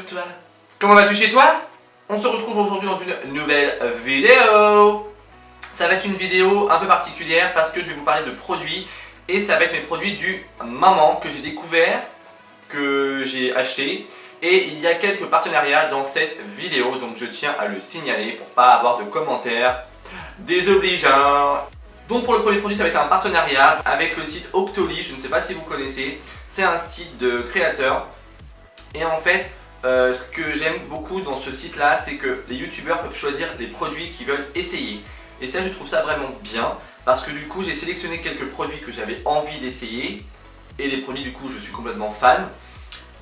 toi? Comment vas-tu chez toi? On se retrouve aujourd'hui dans une nouvelle vidéo. Ça va être une vidéo un peu particulière parce que je vais vous parler de produits. Et ça va être mes produits du moment que j'ai découvert, que j'ai acheté. Et il y a quelques partenariats dans cette vidéo, donc je tiens à le signaler pour pas avoir de commentaires désobligeants. Donc pour le premier produit, ça va être un partenariat avec le site Octoly, je ne sais pas si vous connaissez. C'est un site de créateurs. Et en fait, ce que j'aime beaucoup dans ce site là, c'est que les youtubeurs peuvent choisir les produits qu'ils veulent essayer. Et ça, je trouve ça vraiment bien parce que du coup, j'ai sélectionné quelques produits que j'avais envie d'essayer. Et les produits, du coup, je suis complètement fan.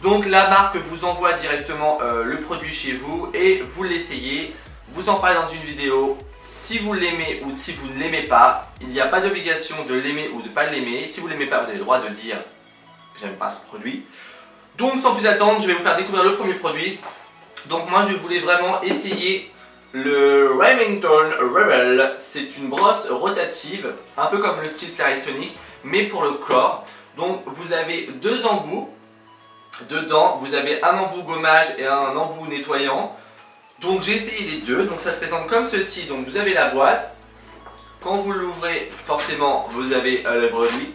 Donc la marque vous envoie directement le produit chez vous et vous l'essayez. Vous en parlez dans une vidéo. Si vous l'aimez ou si vous ne l'aimez pas, il n'y a pas d'obligation de l'aimer ou de ne pas l'aimer. Si vous ne l'aimez pas, vous avez le droit de dire j'aime pas ce produit. Donc sans plus attendre, je vais vous faire découvrir le premier produit. Donc moi je voulais vraiment essayer le Remington Rebel. C'est une brosse rotative, un peu comme le style Clarisonic, mais pour le corps. Donc vous avez deux embouts. Dedans vous avez un embout gommage et un embout nettoyant. Donc j'ai essayé les deux, donc ça se présente comme ceci. Donc vous avez la boîte. Quand vous l'ouvrez, forcément vous avez le produit.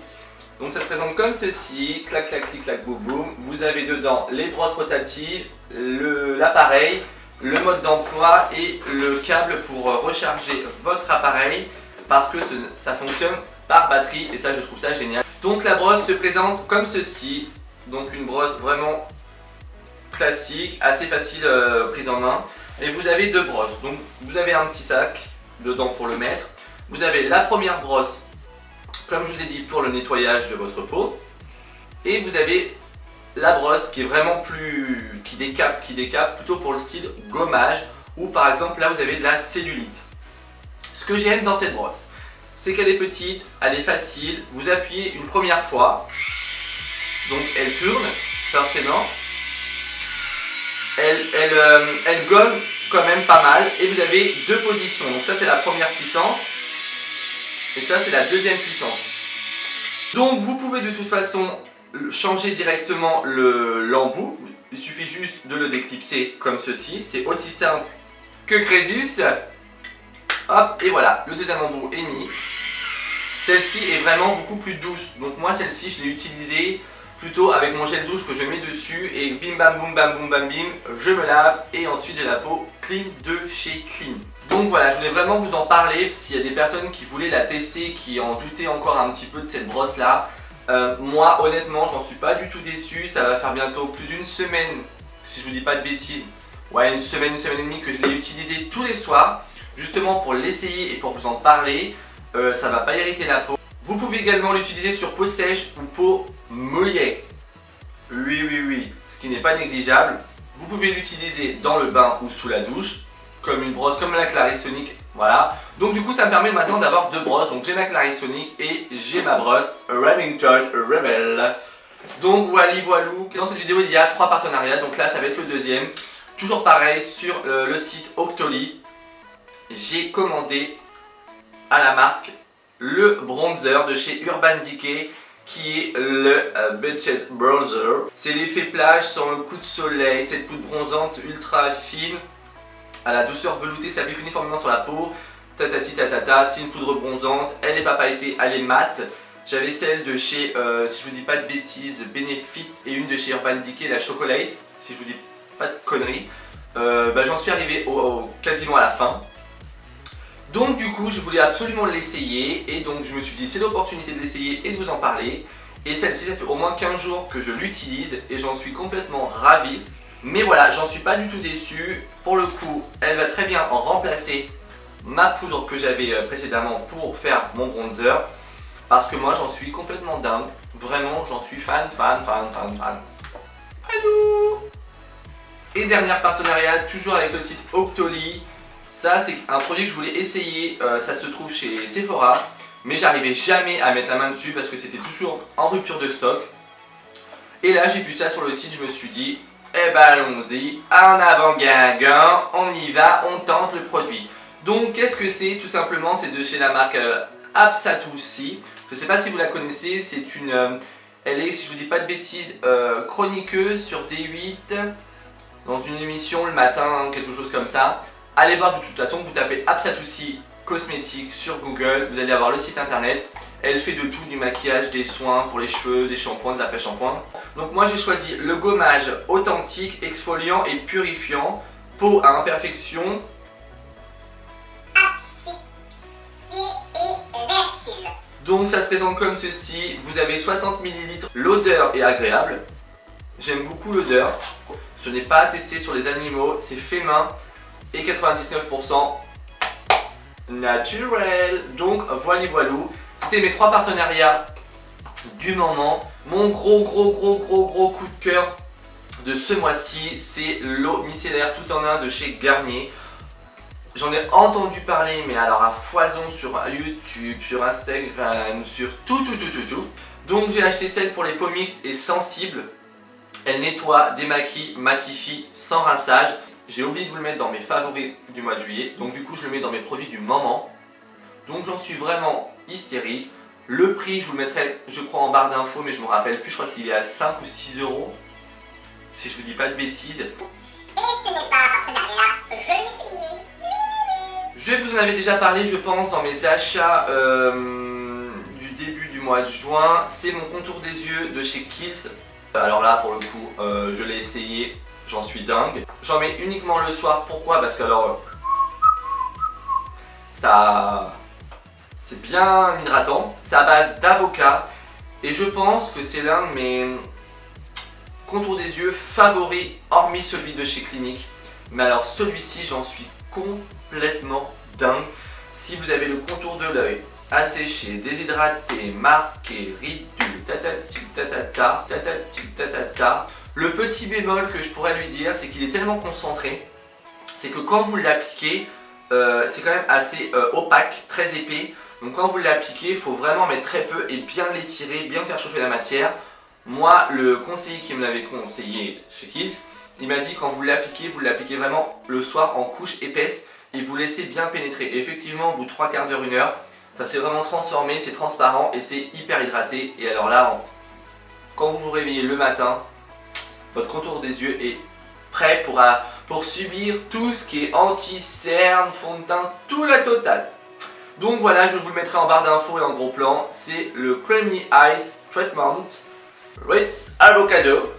Donc ça se présente comme ceci, clac clac clic clac boum boum. Vous avez dedans les brosses rotatives, l'appareil, le mode d'emploi et le câble pour recharger votre appareil parce que ça fonctionne par batterie et ça je trouve ça génial. Donc la brosse se présente comme ceci, donc une brosse vraiment classique, assez facile prise en main. Et vous avez deux brosses, donc vous avez un petit sac dedans pour le mettre. Vous avez la première brosse, comme je vous ai dit, pour le nettoyage de votre peau. Et vous avez la brosse qui est vraiment plus... qui décape plutôt pour le style gommage. Ou par exemple là vous avez de la cellulite. Ce que j'aime dans cette brosse, c'est qu'elle est petite, elle est facile. Vous appuyez une première fois. Donc elle tourne forcément. Elle gomme quand même pas mal. Et vous avez deux positions. Donc ça c'est la première puissance. Et ça c'est la deuxième puissance. Donc vous pouvez de toute façon changer directement l'embout. Il suffit juste de le déclipser comme ceci. C'est aussi simple que Crésus. Hop, et voilà, le deuxième embout est mis. Celle-ci est vraiment beaucoup plus douce. Donc moi celle-ci je l'ai utilisée plutôt avec mon gel douche que je mets dessus. Et bim bam boum bam boum bam bim, je me lave et ensuite j'ai la peau clean de chez Clean. Donc voilà, je voulais vraiment vous en parler s'il y a des personnes qui voulaient la tester, qui en doutaient encore un petit peu de cette brosse là. Moi honnêtement j'en suis pas du tout déçu, ça va faire bientôt plus d'une semaine, si je vous dis pas de bêtises, ouais une semaine et demie que je l'ai utilisé tous les soirs, justement pour l'essayer et pour vous en parler. Ça va pas irriter la peau. Vous pouvez également l'utiliser sur peau sèche ou peau mouillée. Oui, ce qui n'est pas négligeable. Vous pouvez l'utiliser dans le bain ou sous la douche, comme une brosse comme la Clarisonic, voilà. Donc du coup ça me permet maintenant d'avoir deux brosses. Donc j'ai ma Clarisonic et j'ai ma brosse Remington Rebel. Donc voilou. Dans cette vidéo il y a trois partenariats, donc là ça va être le deuxième. Toujours pareil sur le site Octoly. J'ai commandé à la marque le bronzer de chez Urban Decay qui est le Budget Bronzer. C'est l'effet plage sans le coup de soleil, cette poudre bronzante ultra fine à la douceur veloutée, s'applique uniformément sur la peau. Tatati tatata, c'est une poudre bronzante, elle n'est pas pailletée, elle est mate. J'avais celle de chez, si je vous dis pas de bêtises, Benefit et une de chez Urban Decay, la Chocolate, si je vous dis pas de conneries. J'en suis arrivé quasiment à la fin. Donc du coup, je voulais absolument l'essayer et donc je me suis dit c'est l'opportunité de l'essayer et de vous en parler. Et celle-ci, ça fait au moins 15 jours que je l'utilise et j'en suis complètement ravi. Mais voilà, j'en suis pas du tout déçu. Pour le coup, elle va très bien en remplacer ma poudre que j'avais précédemment pour faire mon bronzer. Parce que moi, j'en suis complètement dingue. Vraiment, j'en suis fan. Allô. Et dernier partenariat, toujours avec le site Octoly. Ça, c'est un produit que je voulais essayer. Ça se trouve chez Sephora. Mais j'arrivais jamais à mettre la main dessus parce que c'était toujours en rupture de stock. Et là, j'ai vu ça sur le site, je me suis dit... Eh ben allons-y, en avant Guingamp, on y va, on tente le produit. Donc qu'est-ce que c'est? Tout simplement c'est de chez la marque Absatoussi. Je ne sais pas si vous la connaissez, c'est une... elle est, si je vous dis pas de bêtises, chroniqueuse sur D8. dans une émission le matin, quelque chose comme ça. Allez voir de toute façon, vous tapez Apsatoussi Cosmétiques sur Google, vous allez avoir le site internet. Elle fait de tout, du maquillage, des soins pour les cheveux, des shampoings, des après-shampoings. Donc moi j'ai choisi le gommage authentique, exfoliant et purifiant, peau à imperfection. Donc ça se présente comme ceci, vous avez 60 ml, l'odeur est agréable. J'aime beaucoup l'odeur, ce n'est pas testé sur les animaux, c'est fait main et 99% naturel. Donc voilà. C'était mes 3 partenariats du moment. Mon gros coup de cœur de ce mois-ci, c'est l'eau micellaire tout en un de chez Garnier. J'en ai entendu parler, mais alors à foison sur YouTube, sur Instagram, sur tout. Donc j'ai acheté celle pour les peaux mixtes et sensibles. Elle nettoie, démaquille, matifie sans rinçage. J'ai oublié de vous le mettre dans mes favoris du mois de juillet. Donc du coup je le mets dans mes produits du moment. Donc j'en suis vraiment hystérique. Le prix je vous le mettrai je crois en barre d'infos, mais je me rappelle plus, je crois qu'il est à 5 ou 6 €. Si je vous dis pas de bêtises. Et ce n'est pas un partenariat, je l'ai payé. Je vous en avais déjà parlé, je pense, dans mes achats du début du mois de juin. C'est mon contour des yeux de chez Kiehl's. Alors là, pour le coup, je l'ai essayé, j'en suis dingue. J'en mets uniquement le soir. Pourquoi? Parce que alors, ça, c'est bien hydratant. C'est à base d'avocat et je pense que c'est l'un de mes contours des yeux favoris, hormis celui de chez Clinique. Mais alors celui-ci, j'en suis complètement dingue. Si vous avez le contour de l'œil asséché, déshydraté, marqué, ridule, le petit bémol que je pourrais lui dire, c'est qu'il est tellement concentré, c'est que quand vous l'appliquez, c'est quand même assez opaque, très épais. Donc quand vous l'appliquez, il faut vraiment mettre très peu et bien l'étirer, bien faire chauffer la matière. Moi, le conseiller qui me l'avait conseillé chez Kiehl's, il m'a dit quand vous l'appliquez vraiment le soir en couche épaisse et vous laissez bien pénétrer. Et effectivement, au bout de 3 quarts d'heure, 1 heure, ça s'est vraiment transformé, c'est transparent et c'est hyper hydraté. Et alors là, quand vous vous réveillez le matin, votre contour des yeux est prêt pour subir tout ce qui est anti-cerne, fond de teint, tout la totale. Donc voilà, je vous le mettrai en barre d'infos et en gros plan. C'est le Creamy Ice Treatment Ritz Avocado.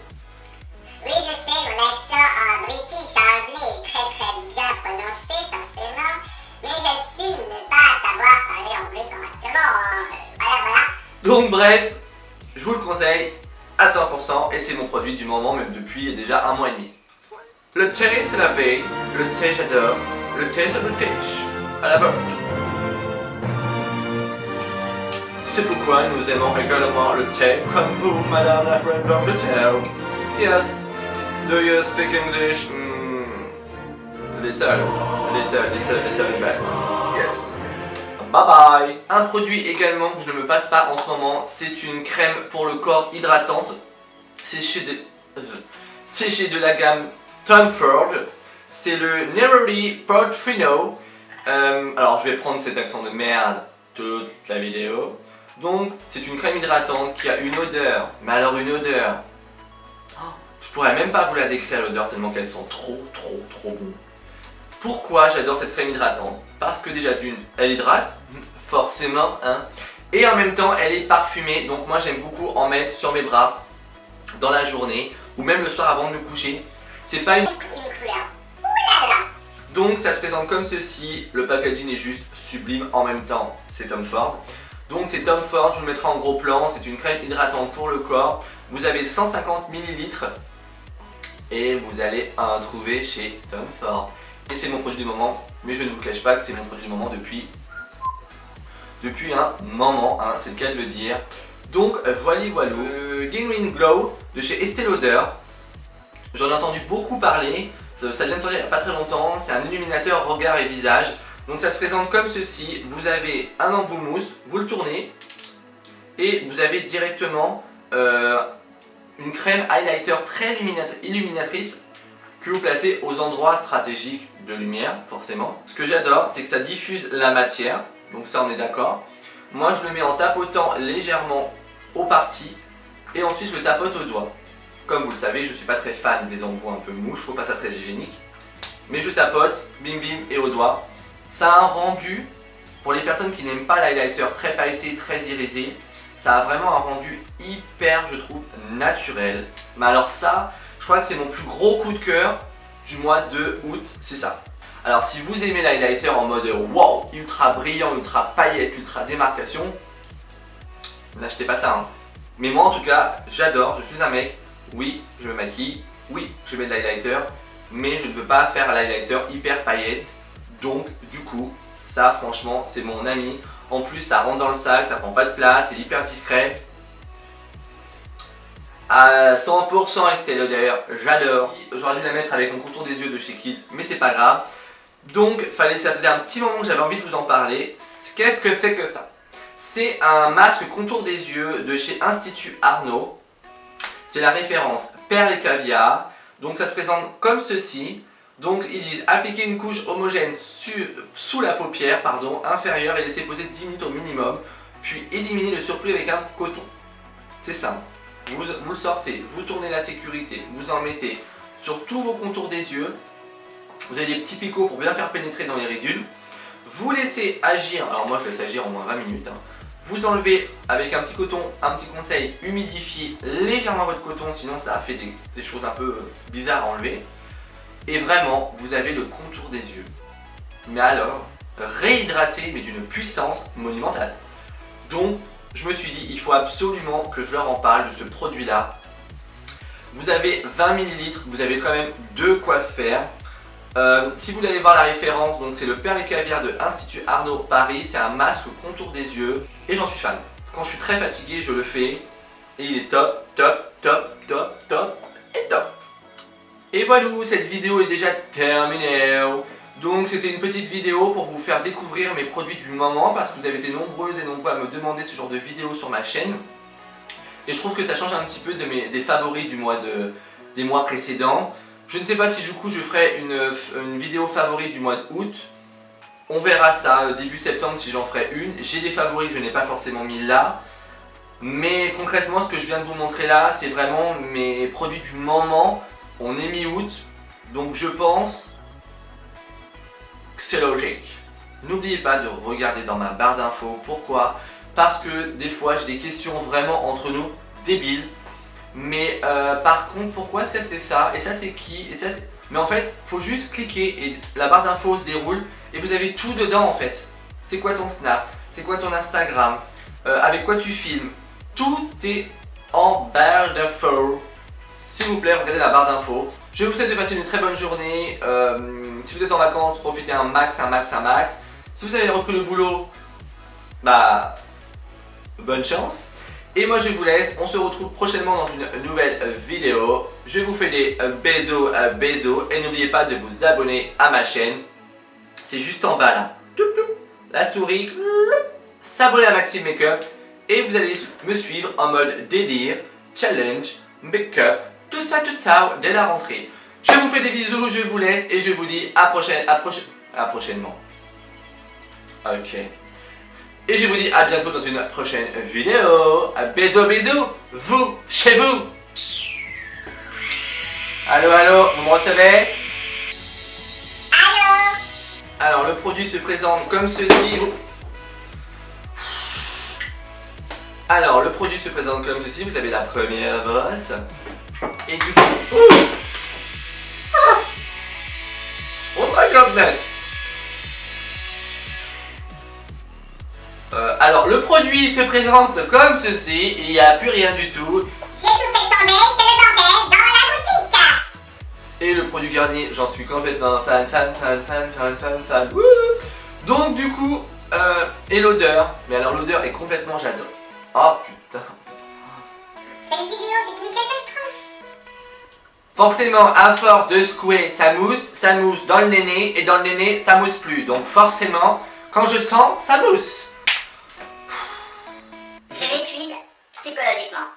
Oui, je sais, mon accent british anglais est très bien prononcé, forcément. Mais j'assume ne pas savoir parler anglais correctement. Voilà. Donc bref, je vous le conseille à 100% et c'est mon produit du moment, même depuis déjà 1 mois et demi. Le thé c'est la veille, le thé j'adore, le thé c'est British, à la botte. C'est pourquoi nous aimons également le thé comme vous, madame la reine d'Angleterre. Yes, do you speak English? Little bit. Yes. Bye bye. Un produit également que je ne me passe pas en ce moment, c'est une crème pour le corps hydratante. C'est chez de la gamme Tom Ford. C'est le Neroli Portofino. Alors je vais prendre cet accent de merde toute la vidéo. Donc c'est une crème hydratante qui a une odeur, mais alors une odeur, je pourrais même pas vous la décrire l'odeur tellement qu'elle sent trop bon. Pourquoi j'adore cette crème hydratante? Parce que déjà d'une, elle hydrate, forcément, hein, et en même temps elle est parfumée, donc moi j'aime beaucoup en mettre sur mes bras dans la journée ou même le soir avant de me coucher. C'est pas une couleur. Ouh là là. Donc ça se présente comme ceci, le packaging est juste sublime en même temps, c'est Tom Ford. Donc c'est Tom Ford, je vous le mettrai en gros plan, c'est une crème hydratante pour le corps. Vous avez 150 ml et vous allez en trouver chez Tom Ford. Et c'est mon produit du moment, mais je ne vous cache pas que c'est mon produit du moment depuis un moment, hein, c'est le cas de le dire. Donc voilà, le Genuine Glow de chez Estée Lauder. J'en ai entendu beaucoup parler, ça vient de sortir il n'y a pas très longtemps, c'est un illuminateur regard et visage. Donc ça se présente comme ceci, vous avez un embout mousse, vous le tournez et vous avez directement une crème highlighter très illuminatrice que vous placez aux endroits stratégiques de lumière, forcément. Ce que j'adore, c'est que ça diffuse la matière, donc ça on est d'accord. Moi je le mets en tapotant légèrement aux parties et ensuite je le tapote au doigt. Comme vous le savez, je ne suis pas très fan des embouts un peu mou, je trouve pas ça très hygiénique. Mais je tapote, bim bim et au doigt. Ça a un rendu, pour les personnes qui n'aiment pas l'highlighter très pailleté, très irisé, ça a vraiment un rendu hyper, je trouve, naturel. Mais alors ça, je crois que c'est mon plus gros coup de cœur du mois de août, c'est ça. Alors si vous aimez l'highlighter en mode wow, ultra brillant, ultra paillette, ultra démarcation, n'achetez pas ça. Hein. Mais moi en tout cas, j'adore, je suis un mec, oui, je me maquille, oui, je mets de l'highlighter, mais je ne veux pas faire un highlighter hyper paillette. Donc du coup, ça franchement, c'est mon ami. En plus, ça rentre dans le sac, ça prend pas de place, c'est hyper discret. À 100% Estée Lauder, j'adore. J'aurais dû la mettre avec mon contour des yeux de chez Kiehl's, mais c'est pas grave. Donc, ça faisait un petit moment que j'avais envie de vous en parler. Qu'est-ce que c'est que ça? C'est un masque contour des yeux de chez Institut Arnaud. C'est la référence perle et caviar. Donc ça se présente comme ceci. Donc ils disent appliquer une couche homogène sous la paupière inférieure et laisser poser 10 minutes au minimum. Puis éliminer le surplus avec un coton. C'est simple. Vous le sortez, vous tournez la sécurité, vous en mettez sur tous vos contours des yeux. Vous avez des petits picots pour bien faire pénétrer dans les ridules. Vous laissez agir, alors moi je laisse agir au moins 20 minutes. Vous enlevez avec un petit coton, un petit conseil, humidifiez légèrement votre coton, sinon ça a fait des choses un peu bizarres à enlever. Et vraiment, vous avez le contour des yeux. Mais alors, réhydraté, mais d'une puissance monumentale. Donc, je me suis dit, il faut absolument que je leur en parle de ce produit-là. Vous avez 20 ml, vous avez quand même de quoi faire. Si vous voulez aller voir la référence, donc c'est le perle et caviar de Institut Arnaud Paris. C'est un masque contour des yeux et j'en suis fan. Quand je suis très fatigué, je le fais et il est top, top, top, top, top et top. Et voilà, cette vidéo est déjà terminée. Donc c'était une petite vidéo pour vous faire découvrir mes produits du moment parce que vous avez été nombreuses et nombreux à me demander ce genre de vidéo sur ma chaîne. Et je trouve que ça change un petit peu des favoris des mois précédents. Je ne sais pas si du coup je ferai une vidéo favori du mois d'août. On verra ça début septembre si j'en ferai une. J'ai des favoris que je n'ai pas forcément mis là. Mais concrètement ce que je viens de vous montrer là, c'est vraiment mes produits du moment. On est mi-août, donc je pense que c'est logique. N'oubliez pas de regarder dans ma barre d'infos. Pourquoi? Parce que des fois j'ai des questions vraiment entre nous débiles. Mais par contre, pourquoi ça fait ça? Et ça c'est qui? Et ça, mais en fait, faut juste cliquer et la barre d'infos se déroule et vous avez tout dedans en fait. C'est quoi ton Snap? C'est quoi ton Instagram? Avec quoi tu filmes? Tout est en barre d'infos. S'il vous plaît, regardez la barre d'infos. Je vous souhaite de passer une très bonne journée. Si vous êtes en vacances, profitez un max. Si vous avez repris le boulot, bah, bonne chance. Et moi je vous laisse, on se retrouve prochainement dans une nouvelle vidéo. Je vous fais des bisous et n'oubliez pas de vous abonner à ma chaîne. C'est juste en bas là. La souris, s'abonner à Maxime Makeup et vous allez me suivre en mode délire, challenge, make-up, tout ça dès la rentrée. Je vous fais des bisous, je vous laisse et je vous dis à prochainement. Ok. Et je vous dis à bientôt dans une prochaine vidéo. Bisous, vous, chez vous. Allô, vous me recevez? Allô? Alors le produit se présente comme ceci. Vous avez la première brosse. Et du coup... Oh my goodness! Alors le produit se présente comme ceci, il n'y a plus rien du tout. J'ai tout fait tomber, c'est le bordel dans la boutique. Et le produit garni, j'en suis complètement fan. Wouh. Donc du coup, et l'odeur, mais alors l'odeur est complètement, j'adore. Oh putain. Cette vidéo, c'est une catastrophe. Forcément, à force de secouer, ça mousse dans le néné, et dans le néné, ça mousse plus. Donc forcément, quand je sens, ça mousse. Je m'épuise psychologiquement.